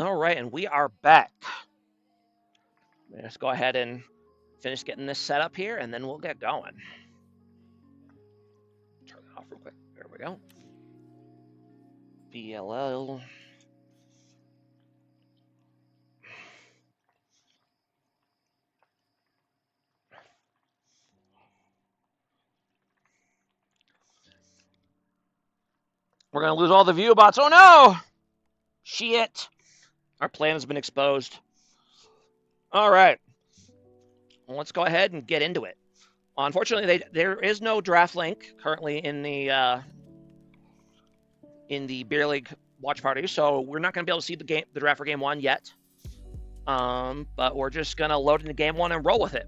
All right, and we are back. Let's go ahead and finish getting this set up here, and then we'll get going. Turn that off real quick. There we go. BLL. We're going to lose all the view bots. Oh, no! Shit. Our plan has been exposed. All right. Well, let's go ahead and get into it. Unfortunately, there is no draft link currently in the Beer League watch party, so we're not going to be able to see the draft for game 1 yet. But we're just going to load into game 1 and roll with it.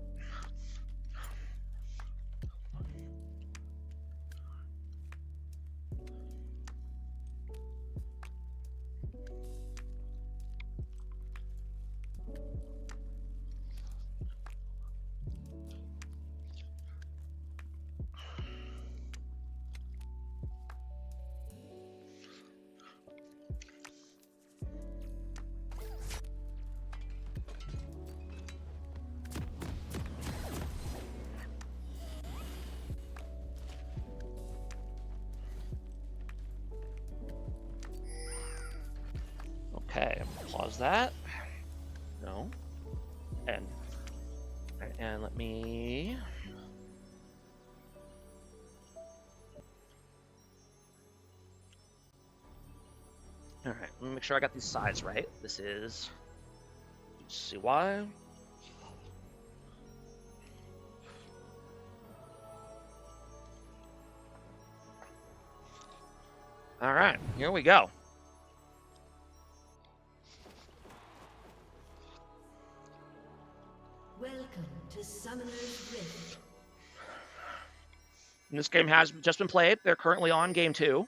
Okay, pause that. No. And let me... All right, let me make sure I got these sides right. This is HCKY. All right, here we go. Welcome to Summoner's Rift. And this game has just been played. They're currently on game 2.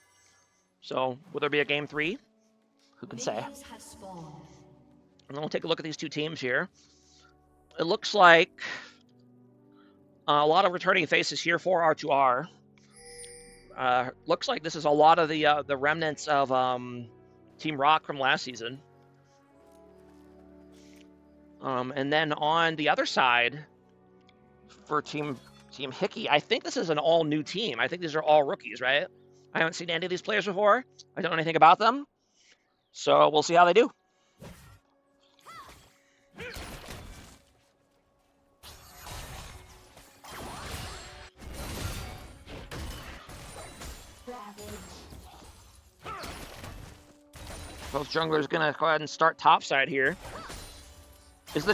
So will there be a game 3? Who can say? And then we'll take a look at these two teams here. It looks like a lot of returning faces here for R2R. Looks like this is a lot of the remnants of Team Rock from last season. And then on the other side, for Team Hickey, I think this is an all-new team. I think these are all rookies, right? I haven't seen any of these players before. I don't know anything about them. So we'll see how they do. Both junglers gonna go ahead and start topside here. Is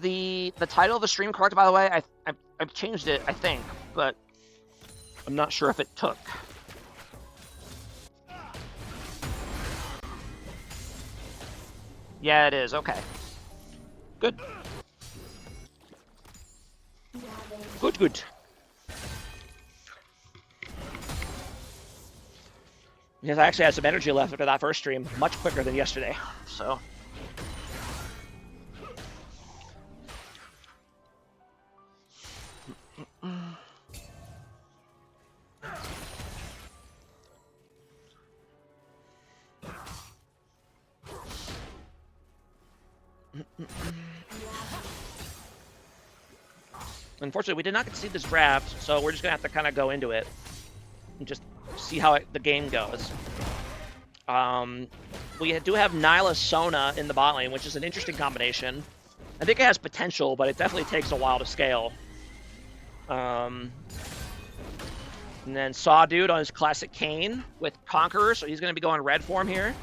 the title of the stream correct, by the way? I've changed it, I think, but I'm not sure if it took. Yeah, it is. Okay. Good. Good. Because I actually had some energy left after that first stream, much quicker than yesterday, so... Unfortunately, we did not get to see this draft, so we're just going to have to kind of go into it and just see how the game goes. We do have Nyla Sona in the bot lane, which is an interesting combination. I think it has potential, but it definitely takes a while to scale. And then Sawdude on his classic Kayn with Conqueror, so he's going to be going red form here.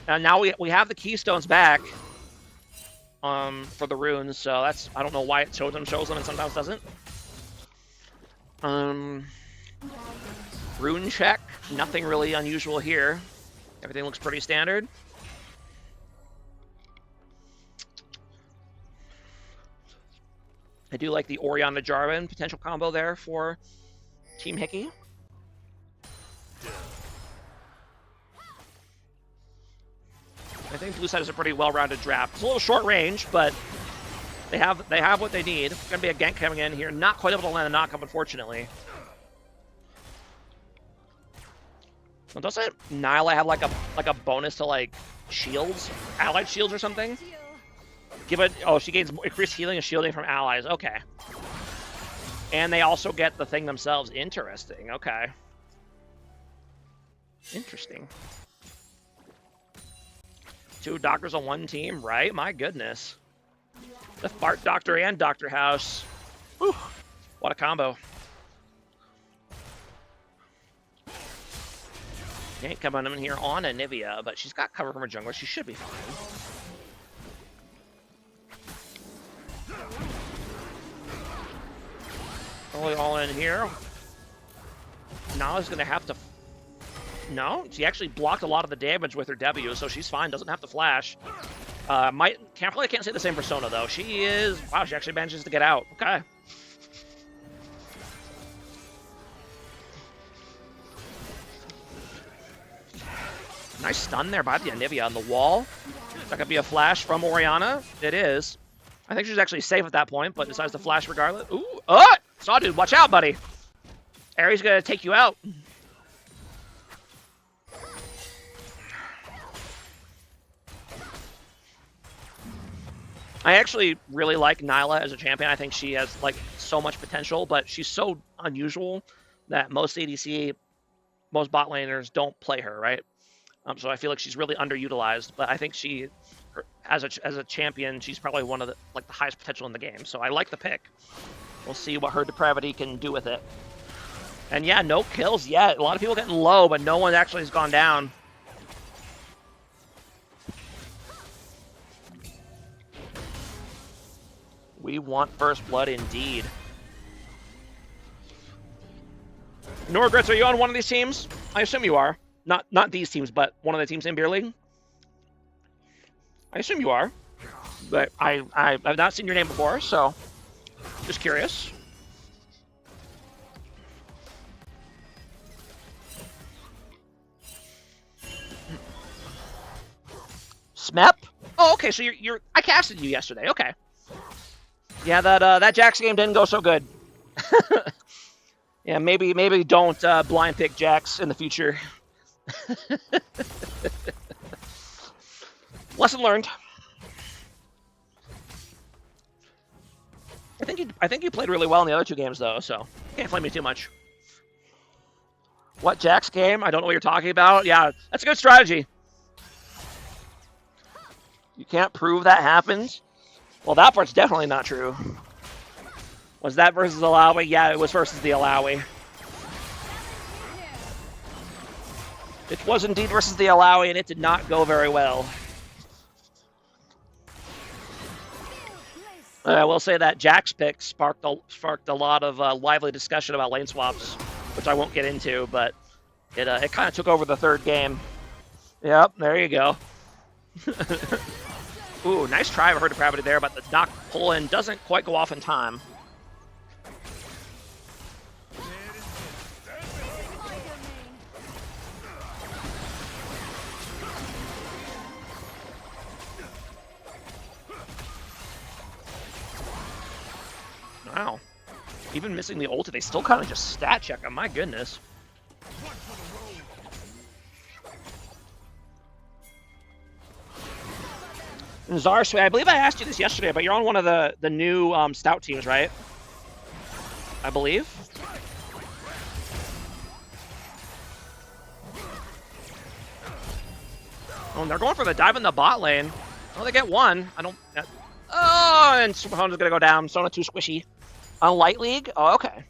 And now we have the Keystones back for the runes, so that's, I don't know why it shows them and sometimes doesn't. Rune check, nothing really unusual here. Everything looks pretty standard. I do like the Orianna Jarvan potential combo there for Team Hickey. I think blue side is a pretty well-rounded draft. It's a little short range, but they have what they need. It's gonna be a gank coming in here. Not quite able to land a knockup, unfortunately. Well, doesn't Nyla have like a bonus to like shields, allied shields or something? Give it. Oh, she gains increased healing and shielding from allies. Okay. And they also get the thing themselves. Interesting. Okay. Interesting. 2 doctors on 1 team, right? My goodness. The Fart Doctor and Doctor House. Whew. What a combo. Ain't coming in here on Anivia, but she's got cover from her jungler. She should be fine. All in here. Nala's gonna have to. No, she actually blocked a lot of the damage with her W, so she's fine. Doesn't have to flash. Probably can't say the same persona though. She is. Wow, she actually manages to get out. Okay. Nice stun there by the Anivia on the wall. That could be a flash from Orianna. It is. I think she's actually safe at that point, but decides to flash regardless. Ooh, Saw dude, watch out, buddy. Ares gonna take you out. I actually really like Nyla as a champion. I think she has like so much potential, but she's so unusual that most ADC, most bot laners don't play her, right? So I feel like she's really underutilized, but I think she, as a champion, she's probably one of the highest potential in the game. So I like the pick. We'll see what her depravity can do with it. And yeah, no kills yet. A lot of people getting low, but no one actually has gone down. We want first blood indeed. No regrets, are you on one of these teams? I assume you are. Not these teams, but one of the teams in Beer League? I assume you are. But I've not seen your name before, so just curious. Smep? Oh, okay, so you're I casted you yesterday, okay. Yeah, that Jax game didn't go so good. Yeah, maybe don't blind pick Jax in the future. Lesson learned. I think you played really well in the other 2 games though, so can't flame me too much. What Jax game? I don't know what you're talking about. Yeah, that's a good strategy. You can't prove that happened. Well, that part's definitely not true. Was that versus Alawi? Yeah, it was versus the Alawi. It was indeed versus the Alawi, and it did not go very well. I will say that Jack's pick sparked a lot of lively discussion about lane swaps, which I won't get into, but it kind of took over the 3rd game. Yep, there you go. Ooh, nice try of her depravity there, but the knock pull-in doesn't quite go off in time. Wow. Even missing the ult, they still kind of just stat check him. My goodness. And Zarsway, I believe I asked you this yesterday, but you're on one of the new Stout teams, right? I believe. Oh, and they're going for the dive in the bot lane. Oh, they get one. I don't... Oh, and Superhone's gonna go down. Sona too squishy. On Light League? Oh, okay.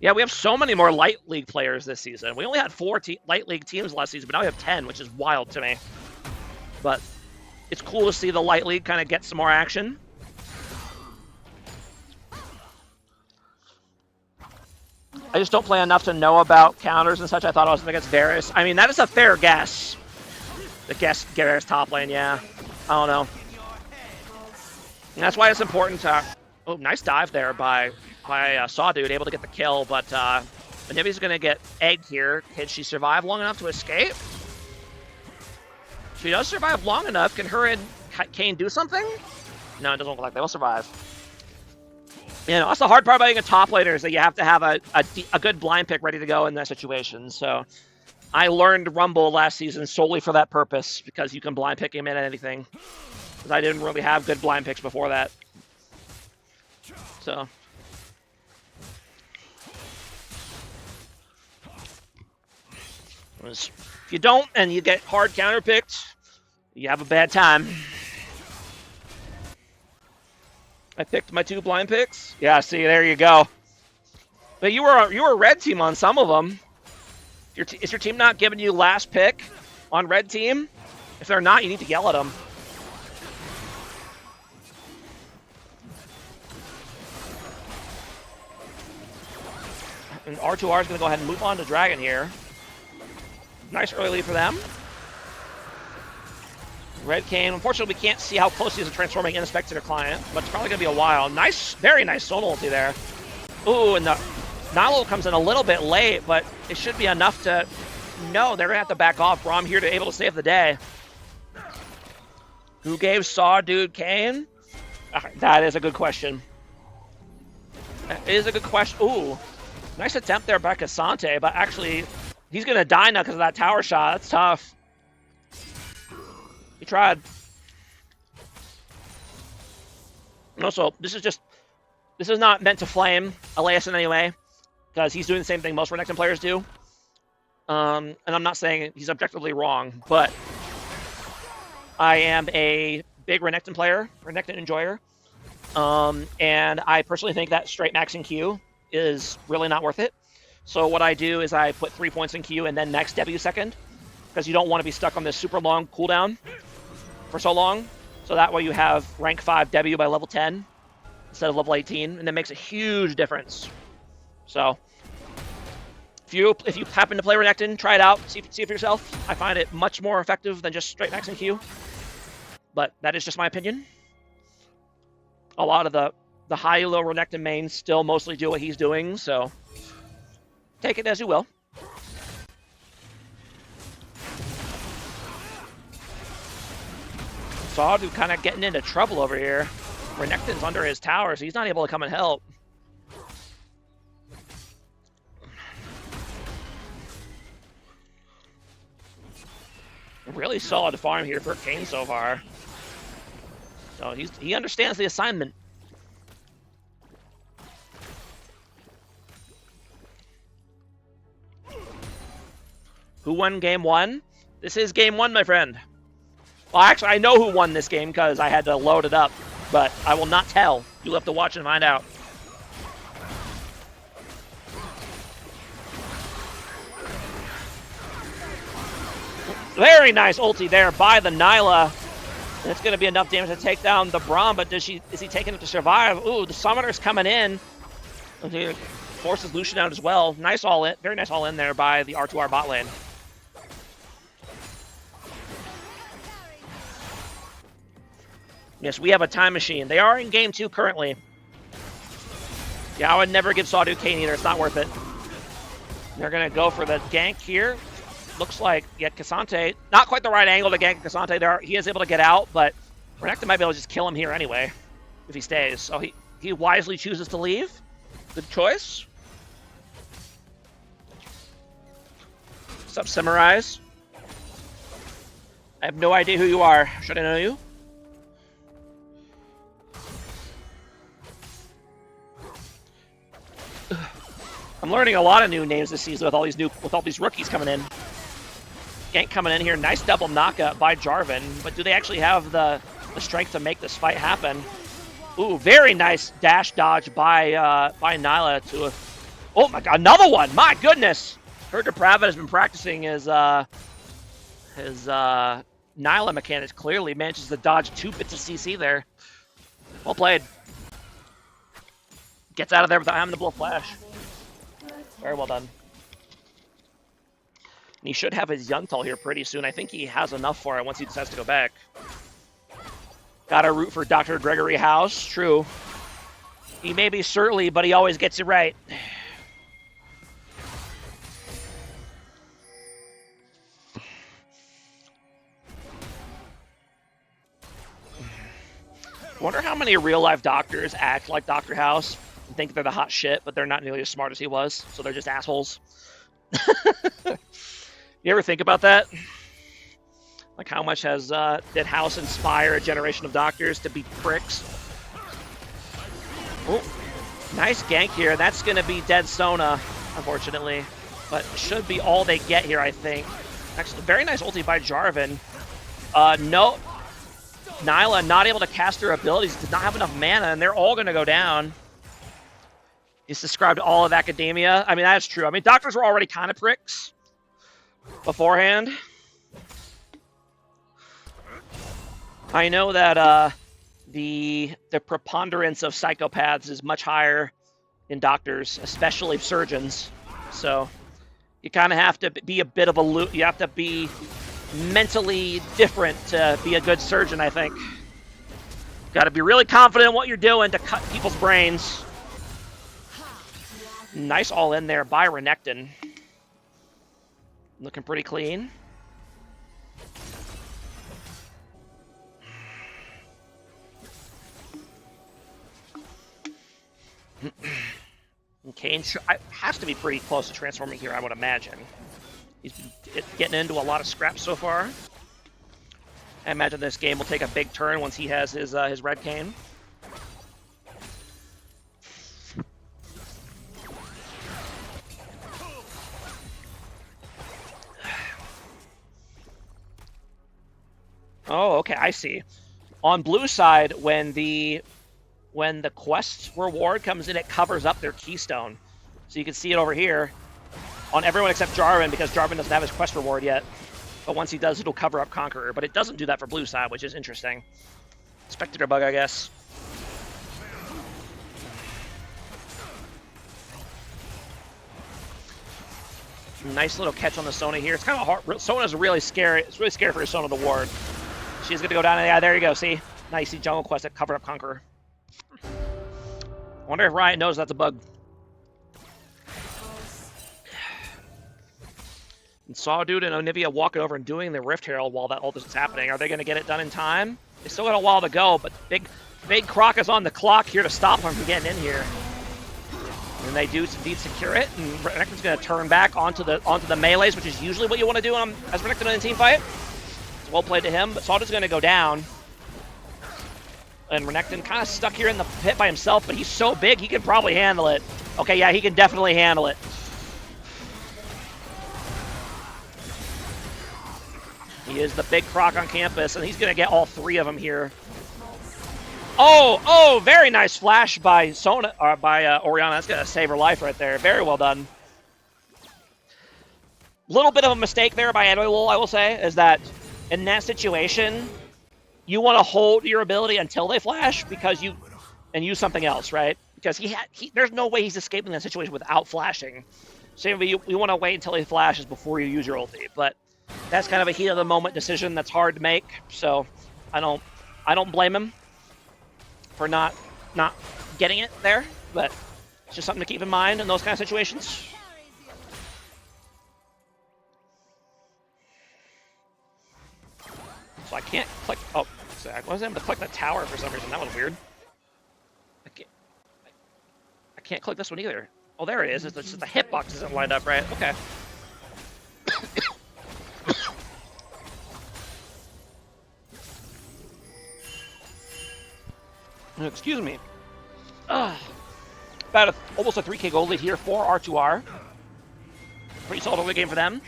Yeah, we have so many more Light League players this season. We only had 4 Light League teams last season, but now we have 10, which is wild to me. But it's cool to see the Light League kind of get some more action. I just don't play enough to know about counters and such. I thought I was against Varus. I mean, that is a fair guess. The guess Varus top lane, yeah. I don't know. And that's why it's important to... Oh, nice dive there by Sawdude, able to get the kill, but Anivia's going to get egged here. Can she survive long enough to escape? She does survive long enough. Can her and Kayn do something? No, it doesn't look like they will survive. You know, that's the hard part about being a top laner is that you have to have a good blind pick ready to go in that situation. So I learned Rumble last season solely for that purpose, because you can blind pick him in anything. Because I didn't really have good blind picks before that. So. If you don't and you get hard counter picked, you have a bad time. I picked my 2 blind picks. Yeah, see, there you go. But you were red team on some of them. Is your team not giving you last pick on red team? If they're not, you need to yell at them. And R2R is going to go ahead and move on to Dragon here. Nice early lead for them. Red Cane. Unfortunately, we can't see how close he is to transforming in a Spectator Client, but it's probably going to be a while. Nice, very nice solo ulti there. Ooh, and the Nalo comes in a little bit late, but it should be enough to... No, they're going to have to back off. Braum here to able to save the day. Who gave Saw Dude Kane? That is a good question. That is a good question. Ooh, nice attempt there by Cassante, but actually, he's going to die now because of that tower shot. That's tough. He tried. And also, this is not meant to flame Elias in any way, because he's doing the same thing most Renekton players do. And I'm not saying he's objectively wrong, but I am a big Renekton player, Renekton enjoyer. And I personally think that straight maxing Q is really not worth it. So what I do is I put 3 points in Q and then next W second, because you don't want to be stuck on this super long cooldown for so long. So that way you have rank 5 W by level 10 instead of level 18, and that makes a huge difference. So if you happen to play Renekton, try it out, see it for yourself. I find it much more effective than just straight maxing Q. But that is just my opinion. A lot of the high-low Renekton mains still mostly do what he's doing, so take it as you will. Sawdu kind of getting into trouble over here. Renekton's under his tower, so he's not able to come and help. Really solid farm here for Kane so far. So he understands the assignment. Who won game 1? This is game 1, my friend. Well, actually, I know who won this game because I had to load it up, but I will not tell. You'll have to watch and find out. Very nice ulti there by the Nyla. And it's going to be enough damage to take down the Braum, but is he taking it to survive? Ooh, the Summoner's coming in. He forces Lucian out as well. Nice all in, very nice all in there by the R2R bot lane. Yes, we have a time machine. They are in game 2 currently. Yeah, I would never give Sawdu Kane either. It's not worth it. They're going to go for the gank here. Looks like, yeah, Cassante, not quite the right angle to gank Cassante there. He is able to get out, but Renekton might be able to just kill him here anyway if he stays. So he wisely chooses to leave. Good choice. What's up, Simmerise? I have no idea who you are. Should I know you? I'm learning a lot of new names this season with all these rookies coming in. Gank coming in here, nice double knockup by Jarvan, but do they actually have the strength to make this fight happen? Ooh, very nice dash dodge by Nyla to a... Oh my god, another one! My goodness! Heard Depravit has been practicing his Nyla mechanics. Clearly manages to dodge 2 bits of CC there. Well played. Gets out of there without having to blow flash. Very well done. And he should have his Yuntal here pretty soon. I think he has enough for it once he decides to go back. Gotta root for Dr. Gregory House. True. He may be surly, but he always gets it right. I wonder how many real-life doctors act like Dr. House and think they're the hot shit, but they're not nearly as smart as he was, so they're just assholes. You ever think about that? Like how much has did House inspire a generation of doctors to be pricks? Oh, nice gank here. That's going to be dead Sona, unfortunately. But should be all they get here, I think. Actually, very nice ulti by Jarvan. No, Nyla not able to cast her abilities, did not have enough mana, and they're all going to go down. He's described all of academia. I mean, that's true. I mean, doctors were already kind of pricks beforehand. I know that the preponderance of psychopaths is much higher in doctors, especially surgeons. So you kind of have to be a bit of a you have to be mentally different to be a good surgeon, I think. Got to be really confident in what you're doing to cut people's brains. Nice all in there by Renekton. Looking pretty clean. Kane has to be pretty close to transforming here, I would imagine. He's been getting into a lot of scraps so far. I imagine this game will take a big turn once he has his red cane. Oh, okay, I see. On blue side, when the quest reward comes in, it covers up their keystone. So you can see it over here on everyone except Jarvan, because Jarvan doesn't have his quest reward yet. But once he does, it'll cover up Conqueror. But it doesn't do that for blue side, which is interesting. Spectator bug, I guess. Nice little catch on the Sona here. It's kind of hard. Sona's really scary. It's really scary for Sona to ward. She's going to go down. Yeah, there you go. See? Nice. See jungle quest that covered up Conqueror. I wonder if Riot knows that's a bug. And Sawdude and Onivia walking over and doing the Rift Herald while all this is happening. Are they going to get it done in time? They still got a while to go, but Big Croc is on the clock here to stop him from getting in here. And they do indeed secure it, and Renekton's going to turn back onto the melees, which is usually what you want to do as Renekton in a team fight. It's well played to him, but Sawdude's going to go down. And Renekton kind of stuck here in the pit by himself, but he's so big he can probably handle it. Okay, yeah, he can definitely handle it. He is the big croc on campus, and he's going to get all three of them here. Oh, very nice flash by Orianna. That's going to save her life right there. Very well done. Little bit of a mistake there by Anwil, I will say, is that in that situation, you want to hold your ability until they flash and use something else, right? Because there's no way he's escaping that situation without flashing. So you want to wait until he flashes before you use your ulti. But that's kind of a heat of the moment decision that's hard to make. So I don't blame him for not getting it there. But it's just something to keep in mind in those kind of situations. So I can't click. Oh, I wasn't able to click the tower for some reason. That was weird. I can't click this one either. Oh, there it is. It's just the hitbox isn't lined up right. Okay. Excuse me. About almost a 3K gold lead here for R2R. Pretty solid early game for them.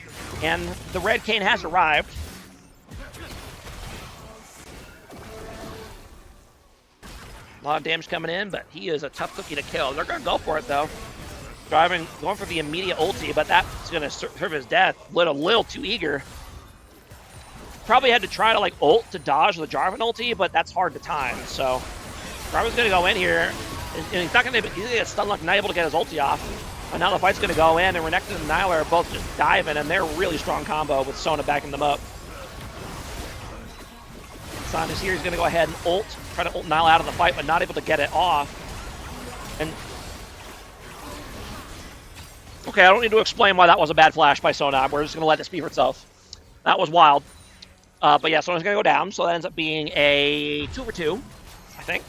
And the red cane has arrived. A lot of damage coming in, but he is a tough cookie to kill. They're going to go for it, though. Going for the immediate ulti, but that's going to serve his death. A little too eager. Probably had to try to ult to dodge the Jarvan ulti, but that's hard to time. So Jarvan's going to go in here, and he's not going to get stun locked, not able to get his ulti off. And now the fight's going to go in, and Renekton and Nyla are both just diving, and they're a really strong combo with Sona backing them up. Sanda's here, he's going to go ahead and ult, try to ult Nyla out of the fight, but not able to get it off. And okay, I don't need to explain why that was a bad flash by Sona. We're just going to let it speak for itself. That was wild. But yeah, Sona's going to go down, so that ends up being a 2-for-2, I think.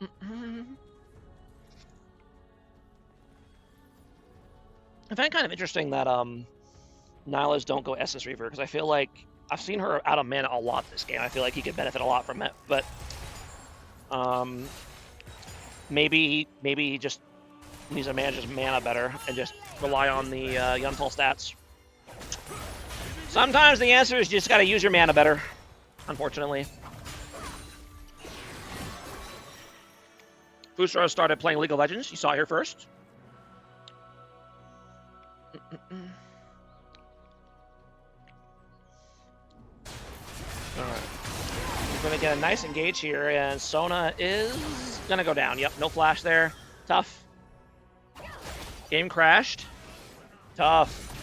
I find it kind of interesting that Nyla's don't go Estus Reaver, because I feel like I've seen her out of mana a lot this game. I feel like he could benefit a lot from it, but maybe he just needs to manage his mana better and just rely on the Yuntal stats. Sometimes the answer is you just got to use your mana better, unfortunately. Fusaro started playing League of Legends. You saw it here first. Alright. We're going to get a nice engage here, and Sona is going to go down. Yep, no flash there. Tough. Game crashed. Tough.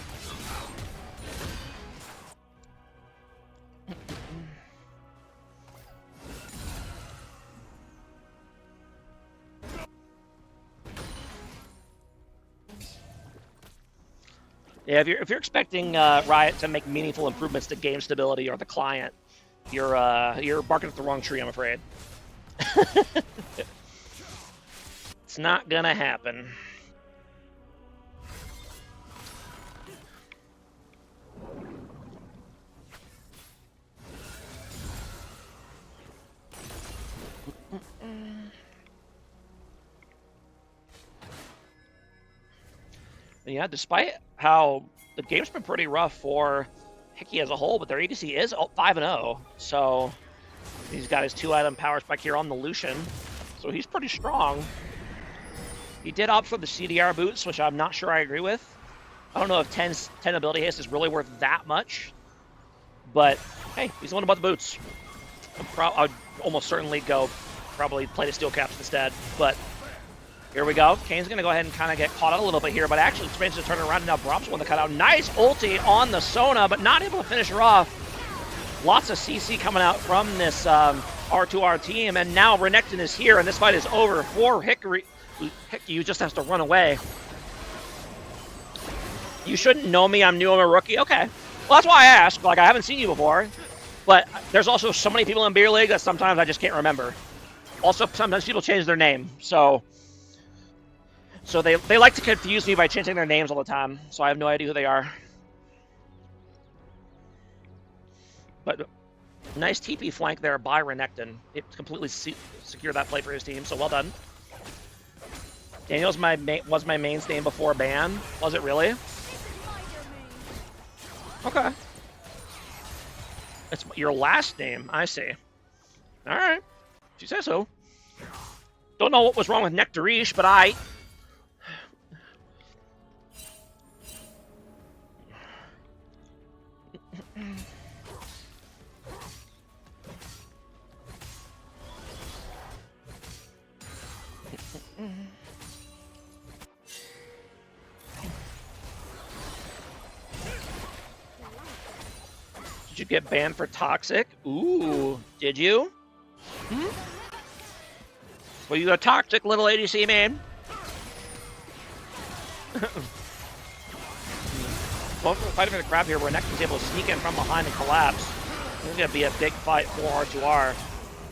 Yeah, if you're expecting Riot to make meaningful improvements to game stability or the client, you're barking up the wrong tree, I'm afraid. It's not gonna happen. Yeah, despite how the game's been pretty rough for HCKY as a whole, but their ADC is 5-0, so he's got his 2-item power spike here on the Lucian, so he's pretty strong. He did opt for the CDR boots, which I'm not sure I agree with. I don't know if 10 ability haste is really worth that much, but hey, he's the one about the boots. I'd almost certainly go probably play the steel caps instead, but here we go. Kane's going to go ahead and kind of get caught out a little bit here, but actually Spain's to turn it around, and now Brom's won the cutout. Nice ulti on the Sona, but not able to finish her off. Lots of CC coming out from this R2R team, and now Renekton is here, and this fight is over for HCKY. HCKY just has to run away. You shouldn't know me. I'm new. I'm a rookie. Okay. Well, that's why I asked. Like, I haven't seen you before. But there's also so many people in Beer League that sometimes I just can't remember. Also, sometimes people change their name. So they like to confuse me by changing their names all the time. So I have no idea who they are. But nice TP flank there by Renekton. It completely secured that play for his team, so well done. Daniel's was my main name before ban. Was it really? Okay. It's your last name, I see. Alright. If you say so. Don't know what was wrong with Nectarish, but I... Did you get banned for toxic? Ooh, did you? Hmm? Well, you a toxic little ADC man? Well, fighting for the crab here, where Necton's able to sneak in from behind and collapse. It's going to be a big fight for R2R.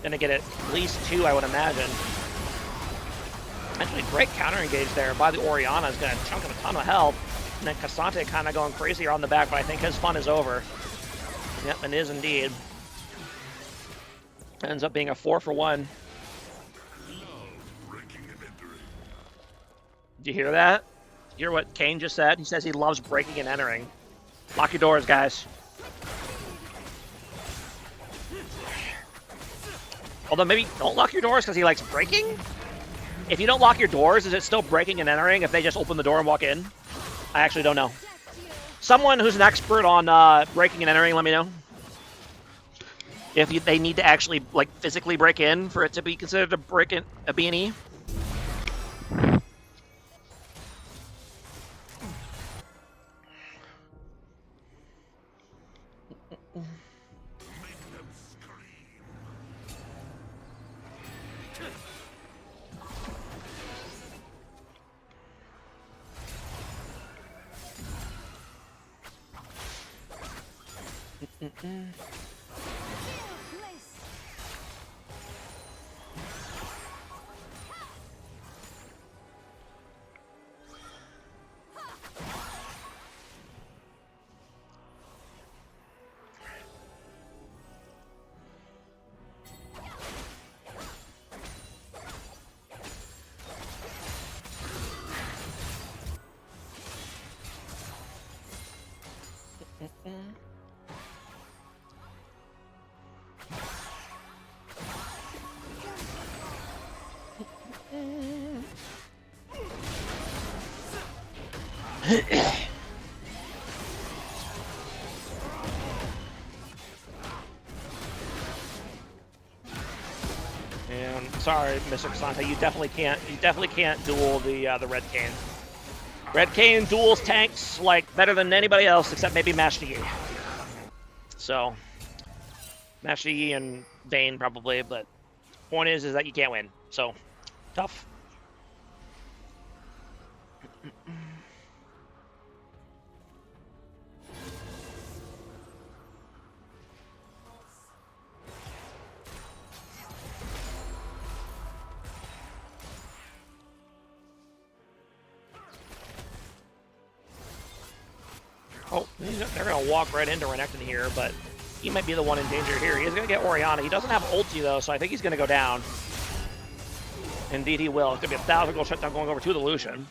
Going to get at least 2, I would imagine. Actually, great counter engage there by the Orianna. Is going to chunk him a ton of health. And then Cassante kind of going crazy here on the back, but I think his fun is over. Yep, it is indeed. Ends up being a 4-for-1. Did you hear that? Did you hear what Kane just said? He says he loves breaking and entering. Lock your doors, guys. Although maybe don't lock your doors because he likes breaking? If you don't lock your doors, is it still breaking and entering if they just open the door and walk in? I actually don't know. Someone who's an expert on breaking and entering, let me know. If they need to actually, like, physically break in for it to be considered a B&E. And sorry, Mr. Casante, you definitely can't duel the Red Cane. Red Cane duels tanks like better than anybody else except maybe Master Yi. So Master Yi and Vayne probably, but point is that you can't win. So tough. Oh, they're going to walk right into Renekton here, but he might be the one in danger here. He is going to get Orianna. He doesn't have ulti, though, so I think he's going to go down. Indeed, he will. It's going to be a 1,000-goal shutdown going over to the Lucian.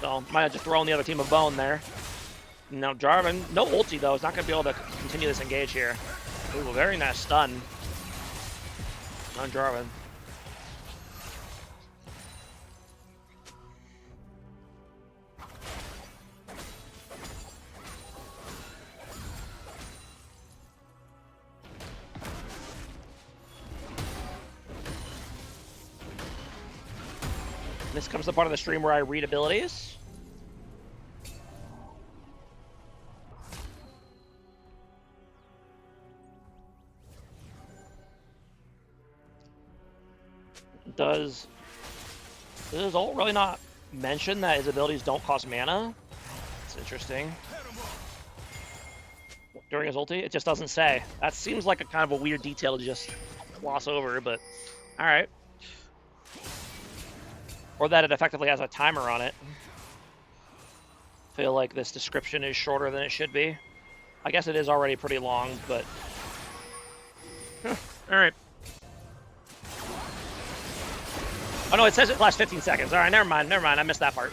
So, might have just thrown the other team a bone there. Now, Jarvan, no ulti, though. He's not going to be able to continue this engage here. Ooh, very nice stun on Jarvan. This comes to the part of the stream where I read abilities. Does ult really not mention that his abilities don't cost mana? It's interesting. During his ulti, it just doesn't say. That seems like a kind of a weird detail to just gloss over, but all right. Or that it effectively has a timer on it. Feel like this description is shorter than it should be. I guess it is already pretty long, but... Alright. Oh no, it says it lasts 15 seconds. Alright, never mind, I missed that part.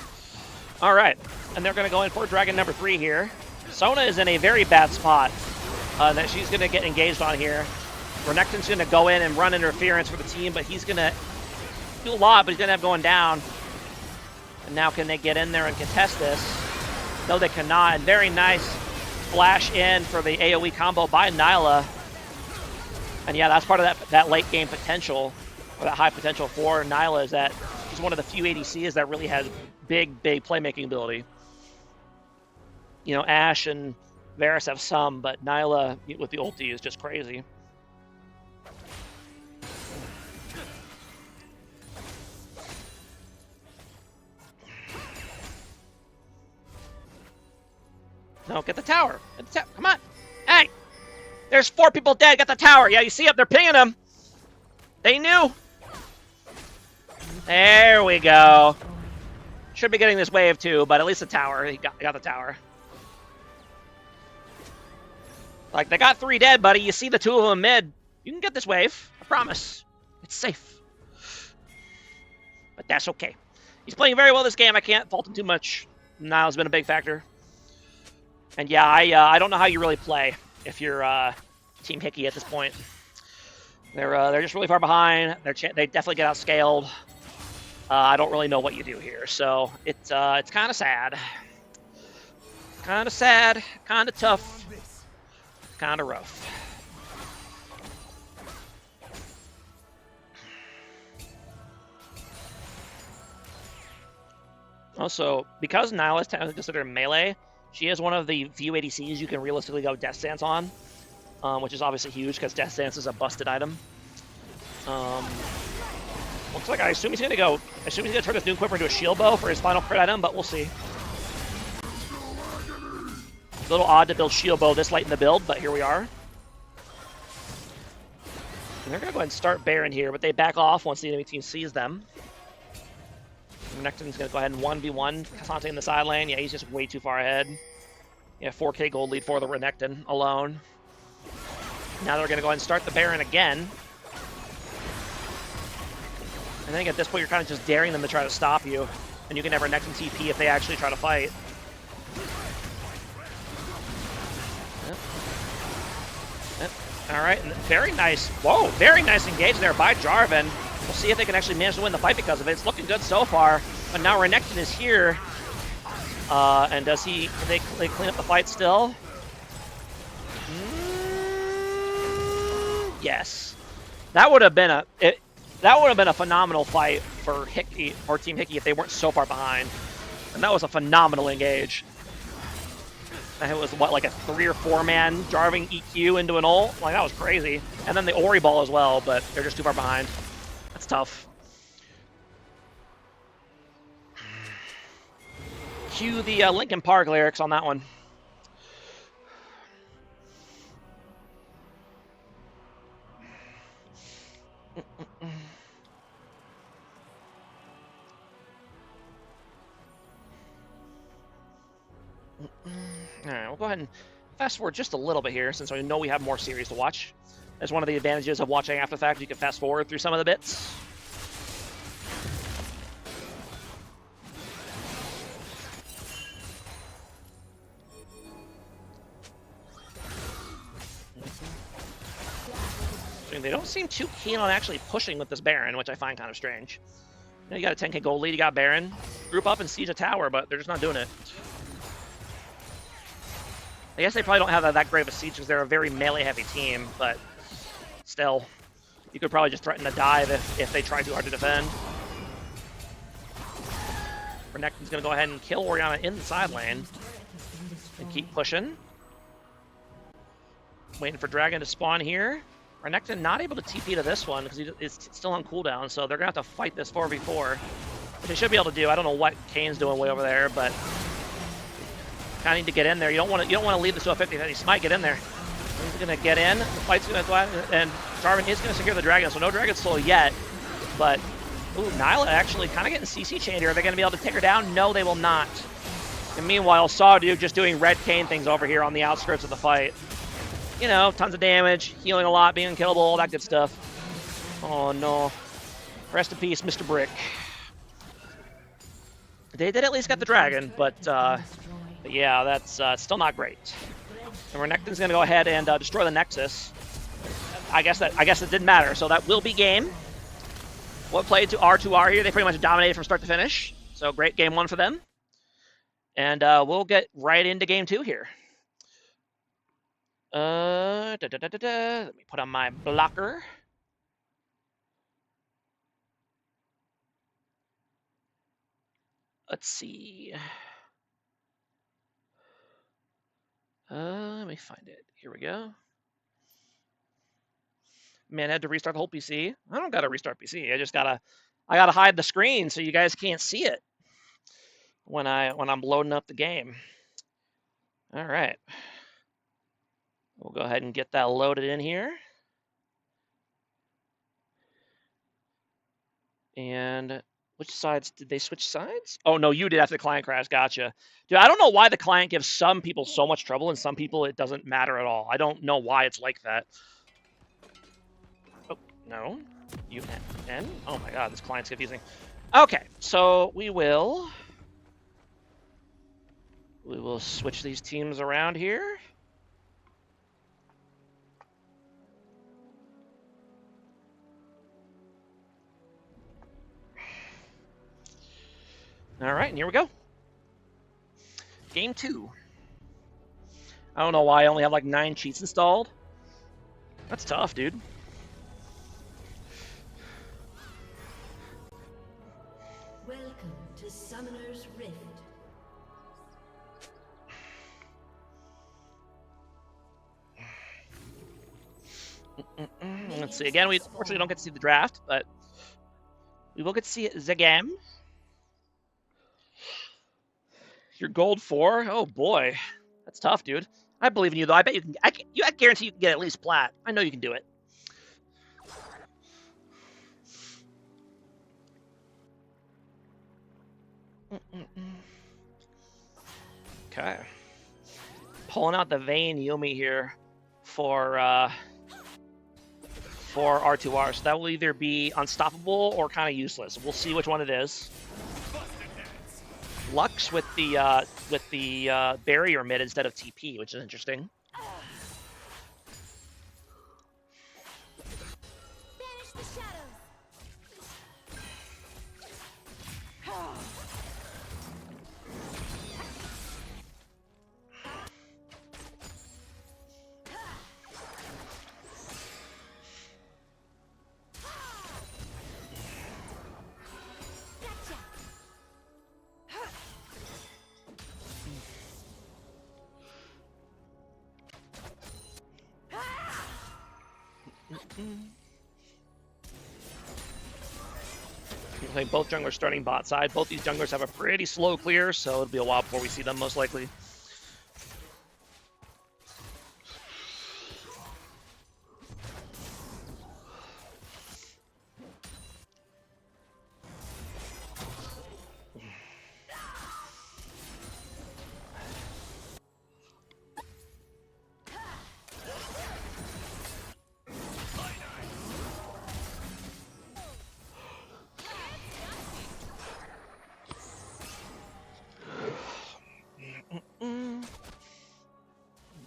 Alright, and they're going to go in for Dragon number 3 here. Sona is in a very bad spot that she's going to get engaged on here. Renekton's going to go in and run interference for the team, but he's going to do a lot, but he's going to have going down. And now can they get in there and contest this? No, they cannot. And very nice flash in for the AoE combo by Nyla. And yeah, that's part of that late game potential, or that high potential for Nyla, is that she's one of the few ADCs that really has big playmaking ability. You know, Ashe and Varus have some, but Nyla with the ulti is just crazy. No, get the tower. Get the come on. Hey! There's 4 people dead. Get the tower. Yeah, you see it. They're pinging him. They knew. There we go. Should be getting this wave too, but at least the tower. He got the tower. Like, they got 3 dead, buddy. You see the 2 of them mid. You can get this wave. I promise. It's safe. But that's okay. He's playing very well this game. I can't fault him too much. Niall's been a big factor. And yeah, I don't know how you really play if you're Team Hickey at this point. They're just really far behind. They definitely get outscaled. I don't really know what you do here, so it's kind of sad. Kind of sad, kind of tough, kind of rough. Also, because Niall is technically considered melee, she is one of the few ADCs you can realistically go Death Stance on, which is obviously huge because Death Stance is a busted item. Looks like I assume he's gonna go. I assume he's gonna turn this Doom Quiver into a shield bow for his final crit item, but we'll see. A little odd to build shield bow this late in the build, but here we are. And they're gonna go ahead and start Baron here, but they back off once the enemy team sees them. Renekton's gonna go ahead and 1v1 Casante in the side lane. Yeah, he's just way too far ahead. Yeah, 4k gold lead for the Renekton alone. Now they're gonna go ahead and start the Baron again. I think at this point you're kind of just daring them to try to stop you, and you can have Renekton TP if they actually try to fight. All right, and very nice. Whoa, very nice engage there by Jarvan. We'll see if they can actually manage to win the fight because of it. It's looking good so far, but now Renekton is here. And does he? Can they clean up the fight still? Yes. That would have been a phenomenal fight for Hickey or Team Hickey if they weren't so far behind. And that was a phenomenal engage. And it was what, like a 3 or 4 man driving EQ into an ult? Like, that was crazy. And then the Ori ball as well, but they're just too far behind. That's tough. Cue the Linkin Park lyrics on that one. All right, we'll go ahead and fast forward just a little bit here since I know we have more series to watch. That's one of the advantages of watching after the fact. You can fast forward through some of the bits. They don't seem too keen on actually pushing with this Baron, which I find kind of strange. You got a 10k gold lead, you got Baron. Group up and siege a tower, but they're just not doing it. I guess they probably don't have that great of a siege because they're a very melee-heavy team, but still, you could probably just threaten to dive if they try too hard to defend. Renekton's going to go ahead and kill Orianna in the side lane and keep pushing. Waiting for Dragon to spawn here. Renekton not able to TP to this one because it's still on cooldown, so they're going to have to fight this 4v4, which they should be able to do. I don't know what Kane's doing way over there, but kind of need to get in there. You don't want to leave this to a 50-50. Smite, get in there. He's going to get in. The fight's going to go out, and Jarvan is going to secure the Dragon, so no Dragon Soul yet, but ooh, Nyla actually kind of getting CC chained here. Are they going to be able to take her down? No, they will not. And meanwhile, Sawduke just doing red Kane things over here on the outskirts of the fight. You know, tons of damage, healing a lot, being unkillable, all that good stuff. Oh no. Rest in peace, Mr. Brick. They did at least get the Dragon, but yeah, that's still not great. And Renekton's gonna go ahead and destroy the Nexus. I guess it didn't matter, so that will be game. What played to R2R here? They pretty much dominated from start to finish. So great game 1 for them. And we'll get right into game 2 here. Let me put on my blocker. Let's see. Let me find it. Here we go. Man, I had to restart the whole PC. I don't gotta restart PC. I gotta hide the screen so you guys can't see it when I'm loading up the game. All right. We'll go ahead and get that loaded in here. And which sides? Did they switch sides? Oh, no, you did after the client crash. Gotcha. Dude, I don't know why the client gives some people so much trouble and some people it doesn't matter at all. I don't know why it's like that. Oh, no. UN? Oh my god, this client's confusing. Okay, so we will switch these teams around here. All right, and here we go. Game 2. I don't know why I only have like 9 cheats installed. That's tough, dude. Welcome to Summoner's Rift. Let's see. Again, we unfortunately don't get to see the draft, but we will get to see the game. You're gold 4? Oh boy, that's tough, dude. I believe in you, though. I bet you can. I guarantee you can get at least plat. I know you can do it. Okay. Pulling out the Vayne Yumi here for R2R. So that will either be unstoppable or kind of useless. We'll see which one it is. Lux with the barrier mid instead of TP, which is interesting. Banish the shadows. I think both junglers starting bot side. Both these junglers have a pretty slow clear, so it'll be a while before we see them most likely.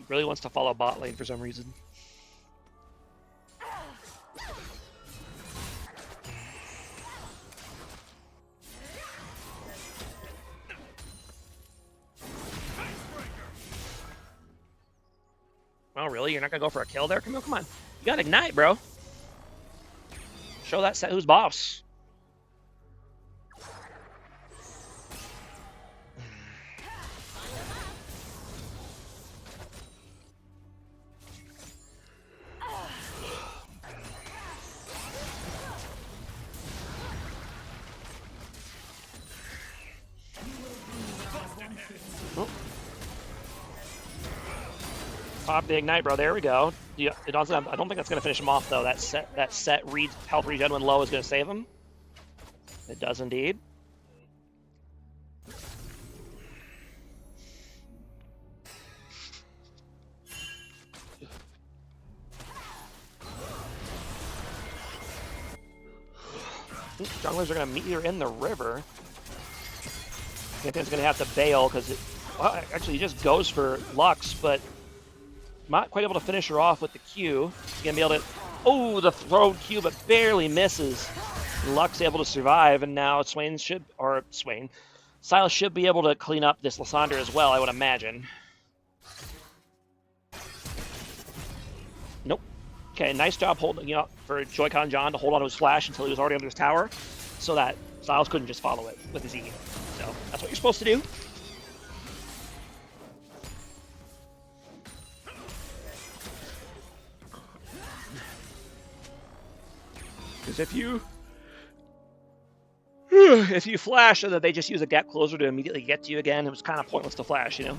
Really wants to follow bot lane for some reason. Oh, really? You're not gonna go for a kill there? Come on. You got Ignite, bro. Show that set who's boss. Pop the Ignite, bro. There we go. I don't think that's going to finish him off, though. That set health regen when low is going to save him. It does indeed. Junglers are going to meet you in the river. Anthony's going to have to bail because, well, actually, he just goes for Lux, but not quite able to finish her off with the Q. He's going to be able to, oh, the thrown Q, but barely misses. Lux able to survive, and now Silas should be able to clean up this Lysandre as well, I would imagine. Nope. Okay, nice job holding, for Joy-Con John to hold on to his flash until he was already under his tower, so that Silas couldn't just follow it with his E. So that's what you're supposed to do. Because if you flash so that they just use a gap closer to immediately get to you again, it was kind of pointless to flash, Ooh.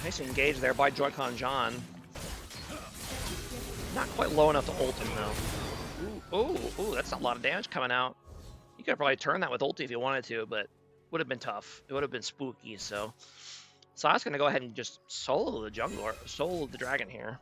Nice engage there by Joy-Con John. Not quite low enough to ult him, though. Ooh, that's a lot of damage coming out. You could probably turn that with ulti if you wanted to, but would have been tough. It would have been spooky, so I was going to go ahead and just solo the jungler, solo the dragon here.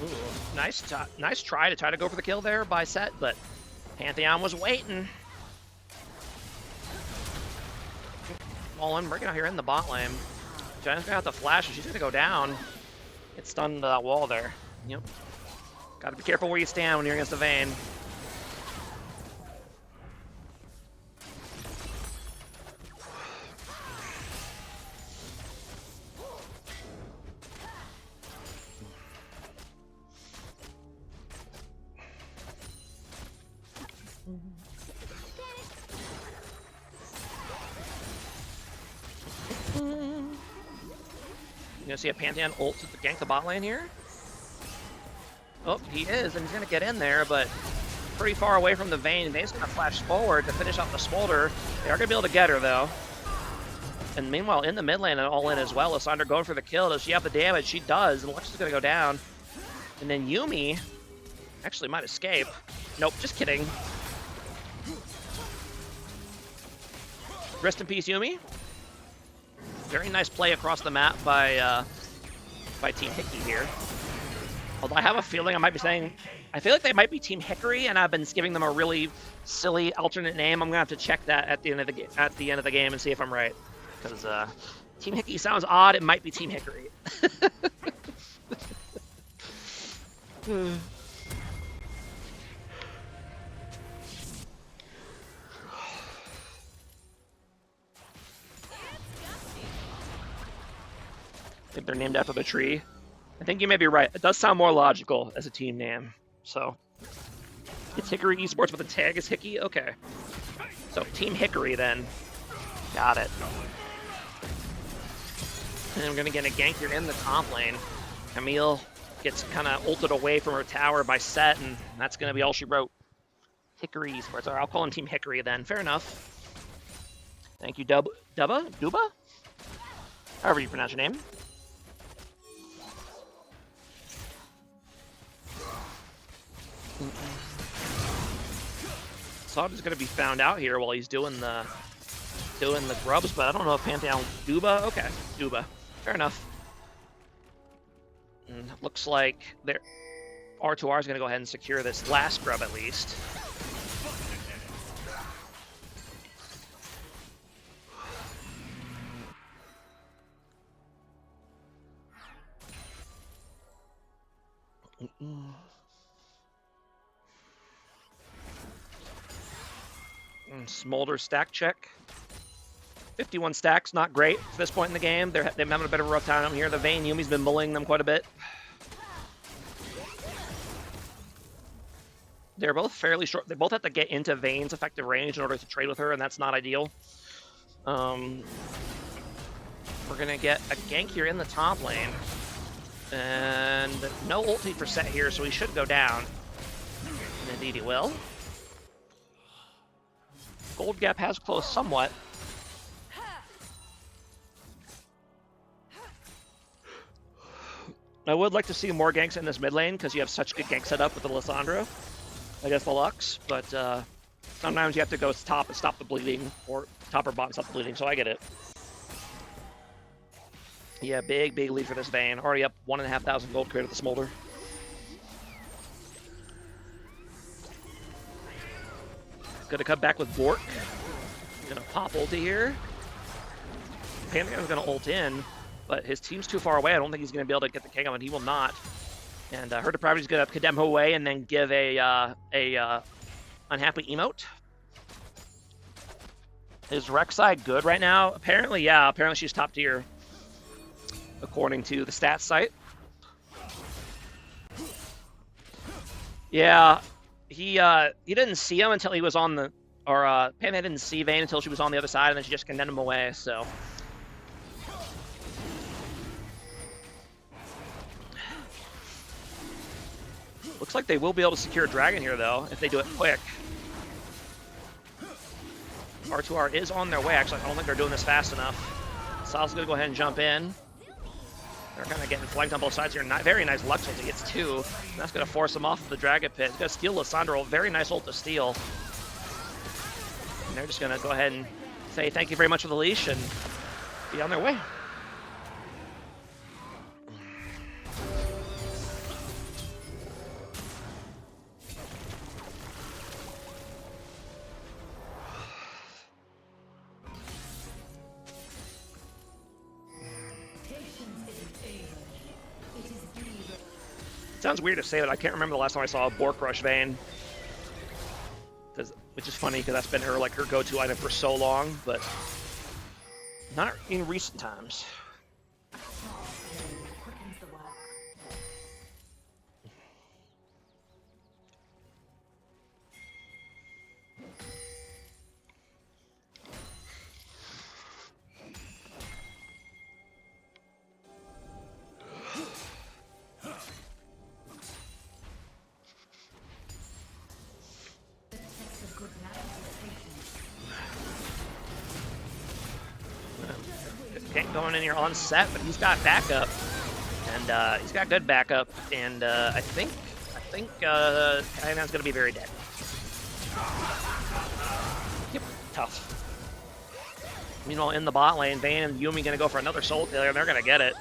Ooh, nice try to go for the kill there by Set, but Pantheon was waiting. Fallen, breaking out here in the bot lane. Jen's gonna have to flash, and she's gonna go down. Get stunned into that wall there. Yep. Gotta be careful where you stand when you're against a Vayne. You gonna see a Pantheon ult to gank the bot lane here? Oh, he is, and he's gonna get in there, but pretty far away from the Vayne. Vayne's gonna flash forward to finish off the Smolder. They are gonna be able to get her though. And meanwhile, in the mid lane and all in as well, Lissandra going for the kill. Does she have the damage? She does, and Lux is gonna go down. And then Yuumi actually might escape. Nope, just kidding. Rest in peace, Yuumi. Very nice play across the map by Team Hickey here. Although I have a feeling I might be saying, I feel like they might be Team Hickory, and I've been giving them a really silly alternate name. I'm gonna have to check that at the end of the game and see if I'm right, because Team Hickey sounds odd. It might be Team Hickory. I think they're named after the tree. I think you may be right. It does sound more logical as a team name. So it's Hickory Esports, but the tag is Hickey? Okay. So Team Hickory then. Got it. And we're going to get a gank here in the top lane. Camille gets kind of ulted away from her tower by Set, and that's going to be all she wrote. Hickory Esports. Or I'll call him Team Hickory then. Fair enough. Thank you, Duba? However you pronounce your name. Sod is going to be found out here while he's doing the grubs, but I don't know if Pantheon Duba. Okay, Duba. Fair enough. And looks like R2R is going to go ahead and secure this last grub at least. Smolder stack check. 51 stacks, not great at this point in the game. They're having a bit of a rough time here. The Vayne Yumi's been bullying them quite a bit. They're both fairly short. They both have to get into Vayne's effective range in order to trade with her, and that's not ideal. We're gonna get a gank here in the top lane. And no ulti for Set here, so he should go down. And indeed he will. Gold gap has closed somewhat. I would like to see more ganks in this mid lane because you have such good gank setup with the Lissandra against the Lux, but sometimes you have to go top and stop the bleeding, or top or bottom stop the bleeding, so I get it. Yeah, big lead for this Vayne. Already up 1,500 gold compared to the Smolder. Gonna come back with Bork. Gonna pop ulti here. Pantheon's gonna ult in, but his team's too far away. I don't think he's gonna be able to get the king of it. He will not. And her depravity's gonna condemn her away and then give a unhappy emote. Is Rek'Sai good right now? Apparently, yeah. Apparently she's top tier, according to the stats site. Yeah. He didn't see him until he was on the, or Pantheon didn't see Vayne until she was on the other side, and then she just condemned him away, so. Looks like they will be able to secure a dragon here, though, if they do it quick. R2R is on their way, actually. I don't think they're doing this fast enough. Sal's gonna go ahead and jump in. They're kind of getting flanked on both sides here. Very nice Lux ult. He gets two. And that's going to force him off of the Dragon Pit. He's going to steal Lissandra. Very nice ult to steal. And they're just going to go ahead and say thank you very much for the leash and be on their way. sounds weird to say, but I can't remember the last time I saw a Bork Rush Vayne. Which is funny because that's been her her go-to item for so long, but not in recent times. Going in here on set, but he's got backup, and he's got good backup, and I think Kaiman's gonna be very dead. Yep, tough. Meanwhile, in the bot lane, Vayne and Yuumi gonna go for another soul killer, and they're gonna get it.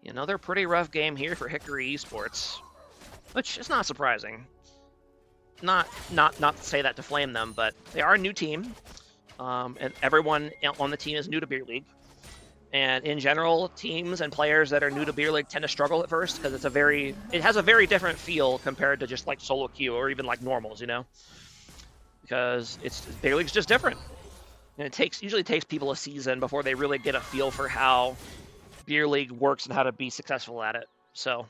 Another pretty rough game here for Hickory Esports, which is not surprising. Not to say that to flame them, but they are a new team, and everyone on the team is new to Beer League. And in general, teams and players that are new to Beer League tend to struggle at first because it has a very different feel compared to just like solo queue or even like normals, you know, because Beer League's just different, and it usually takes people a season before they really get a feel for how Beer League works and how to be successful at it. So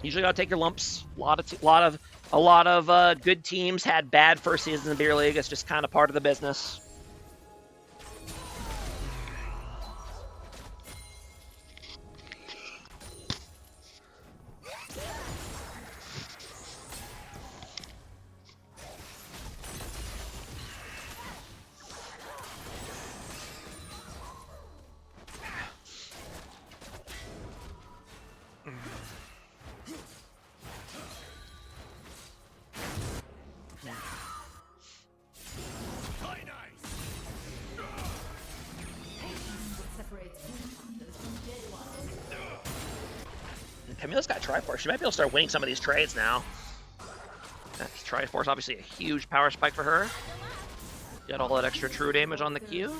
usually gotta take your lumps. A lot of good teams had bad first seasons in Beer League. It's just kind of part of the business. Camilla's got Triforce. She might be able to start winning some of these trades now. Triforce, obviously a huge power spike for her. Get all that extra true damage on the Q.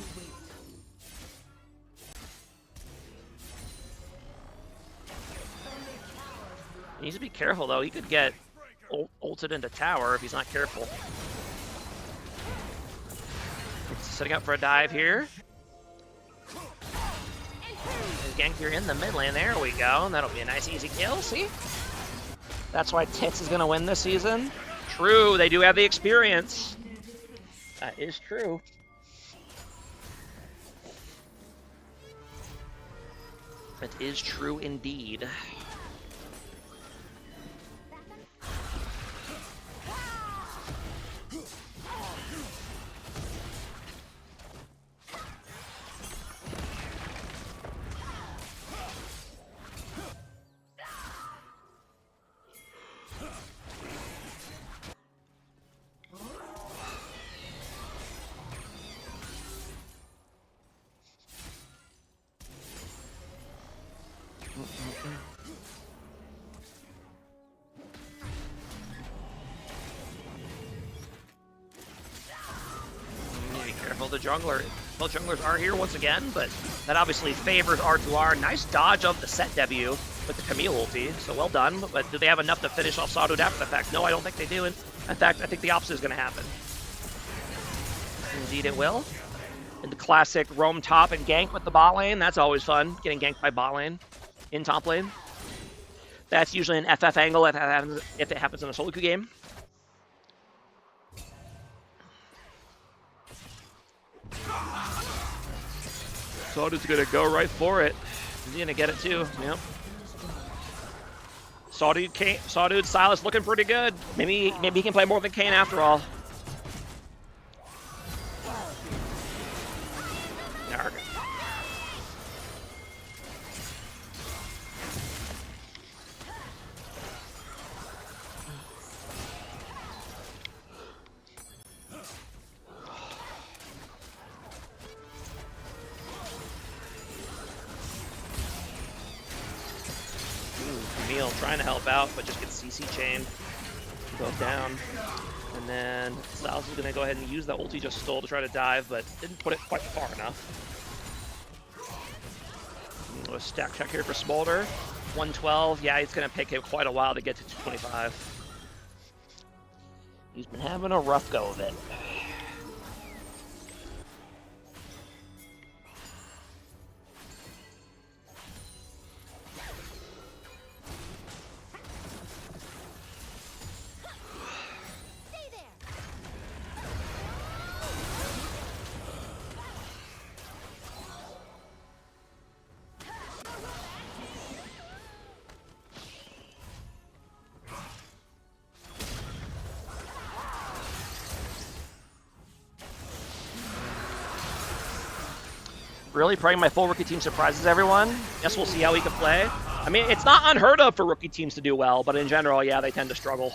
He needs to be careful, though. He could get ulted into tower if he's not careful. Setting up for a dive here. Gank here in the mid lane. There we go. And that'll be a nice, easy kill. See? That's why Tits is going to win this season. True. They do have the experience. That is true. It is true indeed. The jungler. Both junglers are here once again, but that obviously favors R2R. Nice dodge of the set debut with the Camille ulti, so well done. But do they have enough to finish off Sawdude after the fact? No, I don't think they do. In fact, I think the opposite is going to happen. Indeed it will. In the classic roam top and gank with the bot lane, that's always fun, getting ganked by bot lane in top lane. That's usually an FF angle if it happens in a solo queue game. Sawdude's gonna go right for it. He's gonna get it too. Yep. Sawdude Silas looking pretty good. Maybe he can play more than Kane after all. Narg. Trying to help out, but just gets CC chained. Goes down. And And then Styles is going to go ahead and use that ult he just stole to try to dive, but didn't put it quite far enough. A stack check here for Smolder. 112. Yeah, it's going to take him quite a while to get to 225. He's been having a rough go of it. Really praying my full rookie team surprises everyone. Guess we'll see how he can play. I mean, it's not unheard of for rookie teams to do well, but in general, yeah, they tend to struggle.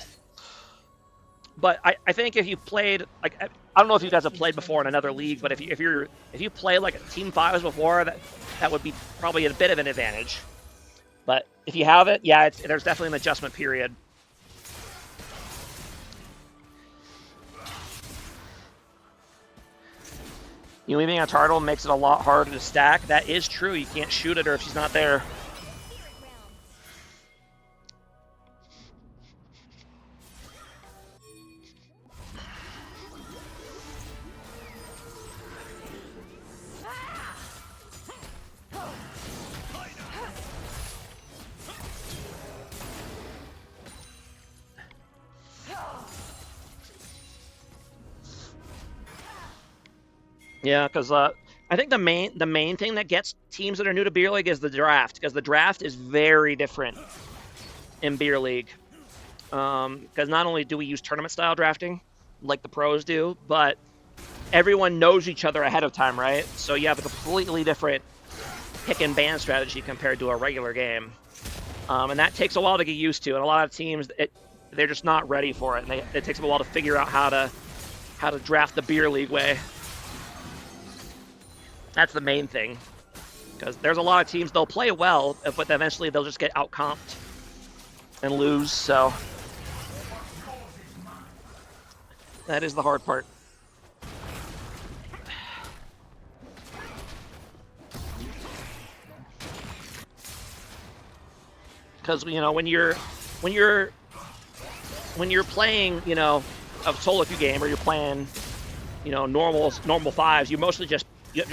But I think if you played, like, I don't know if you guys have played before in another league, but if you play like Team 5s before, that would be probably a bit of an advantage. But if you have it, yeah, there's definitely an adjustment period. You leaving a turtle makes it a lot harder to stack. That is true. You can't shoot at her if she's not there. Yeah, because I think the main thing that gets teams that are new to Beer League is the draft, because the draft is very different in Beer League. Because not only do we use tournament-style drafting, like the pros do, but everyone knows each other ahead of time, right? So you have a completely different pick and ban strategy compared to a regular game. And that takes a while to get used to, and a lot of teams, they're just not ready for it, and it takes them a while to figure out how to draft the Beer League way. That's the main thing, because there's a lot of teams, they'll play well, but eventually they'll just get out-comped and lose, so that is the hard part. Because, you know, when you're playing, you know, a solo queue game, or you're playing, you know, normal 5s, you're mostly just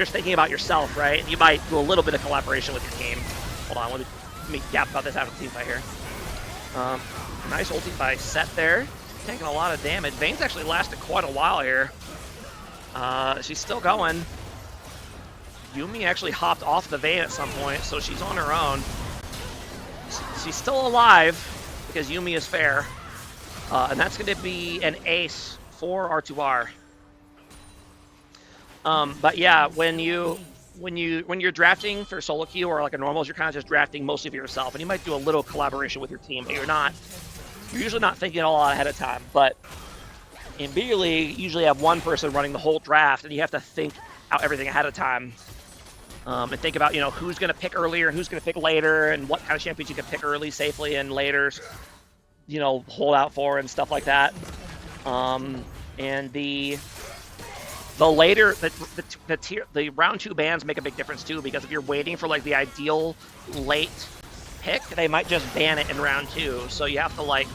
thinking about yourself, right? You might do a little bit of collaboration with your team. Hold on, let me gap about this after the team fight here. Nice ulti by Set there. Taking a lot of damage. Vayne's actually lasted quite a while here. She's still going. Yuumi actually hopped off the Vayne at some point, so she's on her own. She's still alive, because Yuumi is fair. And that's going to be an ace for R2R. But yeah, when you're drafting for solo queue or like a normals, you're kind of just drafting mostly for yourself, and you might do a little collaboration with your team, but you're usually not thinking a lot ahead of time. But in Beer League, you usually have one person running the whole draft, and you have to think out everything ahead of time, and think about, you know, who's going to pick earlier and who's going to pick later, and what kind of champions you can pick early safely and later, you know, hold out for and stuff like that. And the later, the round 2 bans make a big difference too, because if you're waiting for like the ideal late pick, they might just ban it in round 2. So you have to like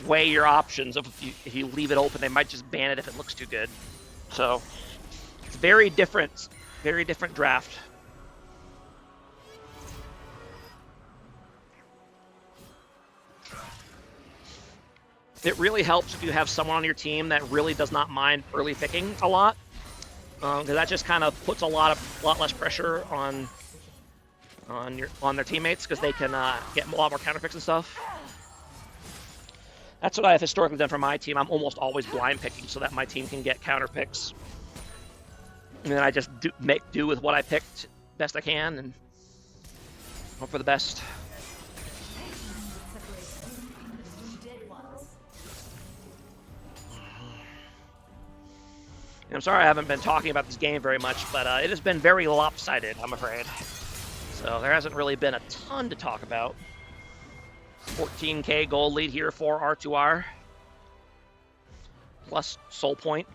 weigh your options. If you leave it open, they might just ban it if it looks too good. So it's very different draft. It really helps if you have someone on your team that really does not mind early picking a lot, because that just kind of puts a lot less pressure on their teammates, because they can get a lot more counter picks and stuff. That's what I have historically done for my team. I'm almost always blind picking so that my team can get counter picks, and then I just make do with what I picked best I can and hope for the best. I'm sorry I haven't been talking about this game very much, but it has been very lopsided, I'm afraid. So there hasn't really been a ton to talk about. 14k gold lead here for R2R. plus soul point.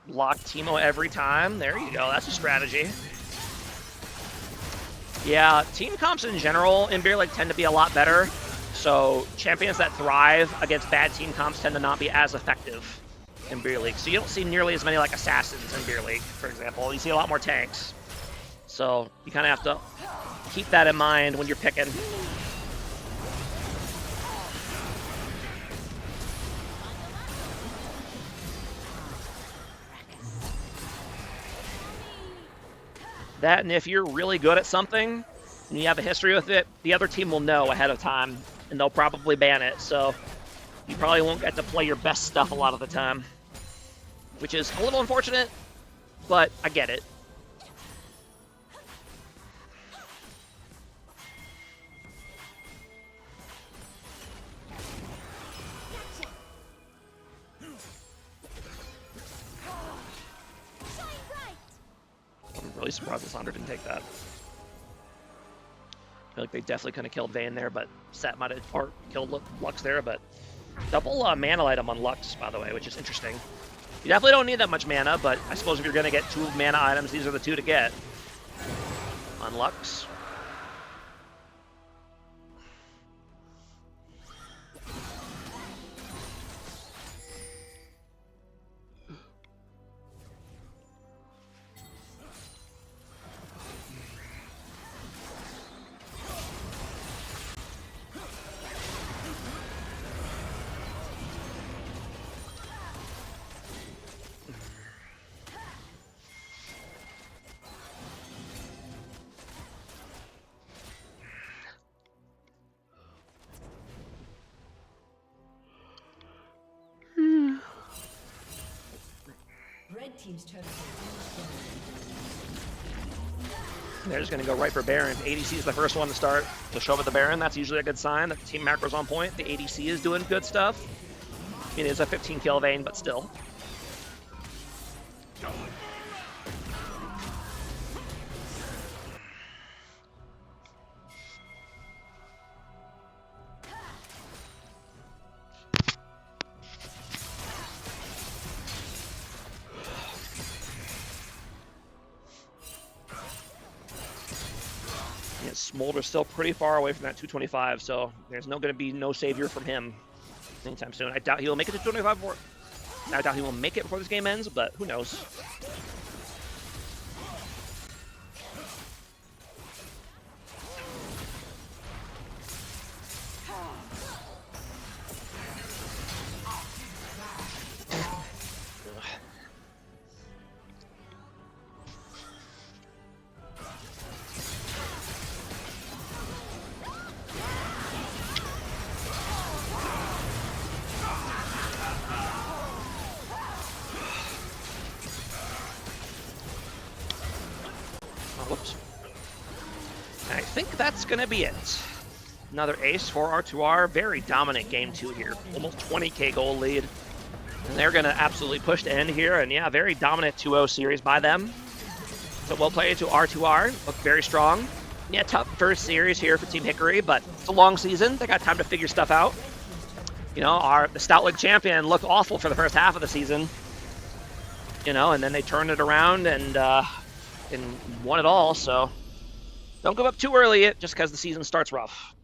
Block Teemo every time. There you go. That's a strategy. Yeah, team comps in general in Beer League tend to be a lot better. So champions that thrive against bad team comps tend to not be as effective in Beer League. So you don't see nearly as many like assassins in Beer League, for example. You see a lot more tanks. So you kind of have to keep that in mind when you're picking. That, and if you're really good at something and you have a history with it, the other team will know ahead of time, and they'll probably ban it. So you probably won't get to play your best stuff a lot of the time, which is a little unfortunate, but I get it. I'm really surprised Lysandra didn't take that. I feel like they definitely could have killed Vayne there, but Sett might have or killed Lux there, but double mana item on Lux, by the way, which is interesting. You definitely don't need that much mana, but I suppose if you're going to get 2 mana items, these are the 2 to get on Lux. Red team's turret. They're just going to go right for Baron. ADC is the first one to start to show up at the Baron. That's usually a good sign that the team macro's on point. The ADC is doing good stuff. It is a 15 kill Vayne, but still. Yeah, Smolder's still pretty far away from that 225, so there's going to be no savior from him anytime soon. I doubt he'll make it to 225 before. I doubt he will make it before this game ends, but who knows? Whoops. I think that's going to be it. Another ace for R2R. Very dominant game 2 here. Almost 20k gold lead. And they're going to absolutely push to end here. And yeah, very dominant 2-0 series by them. So well played to R2R. Look very strong. Yeah, tough first series here for Team Hickory, but it's a long season. They got time to figure stuff out. You know, the Stout League champion looked awful for the first half of the season. You know, and then they turned it around and won it all, so don't give up too early just because the season starts rough.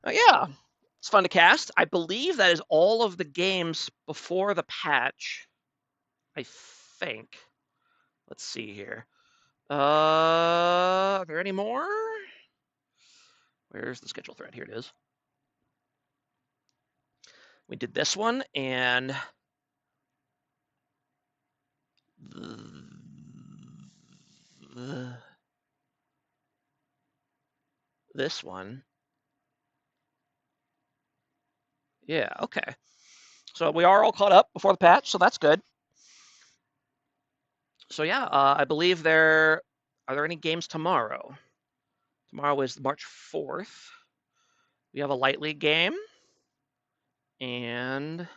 Yeah, it's fun to cast. I believe that is all of the games before the patch, I think. Let's see here. Are there any more? Where's the schedule thread? Here it is. We did this one, and this one. Yeah, okay. So we are all caught up before the patch, so that's good. So yeah, I believe are there any games tomorrow? Tomorrow is March 4th. We have a Light League game. And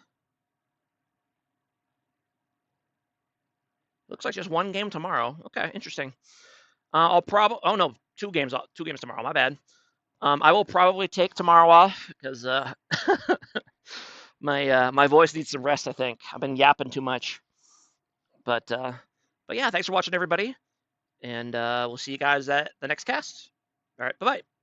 Looks like just one game tomorrow. Okay, interesting. I'll probably. Oh no, 2 games. 2 games tomorrow. My bad. I will probably take tomorrow off because my voice needs some rest. I think I've been yapping too much. But yeah, thanks for watching, everybody, and we'll see you guys at the next cast. All right, bye bye.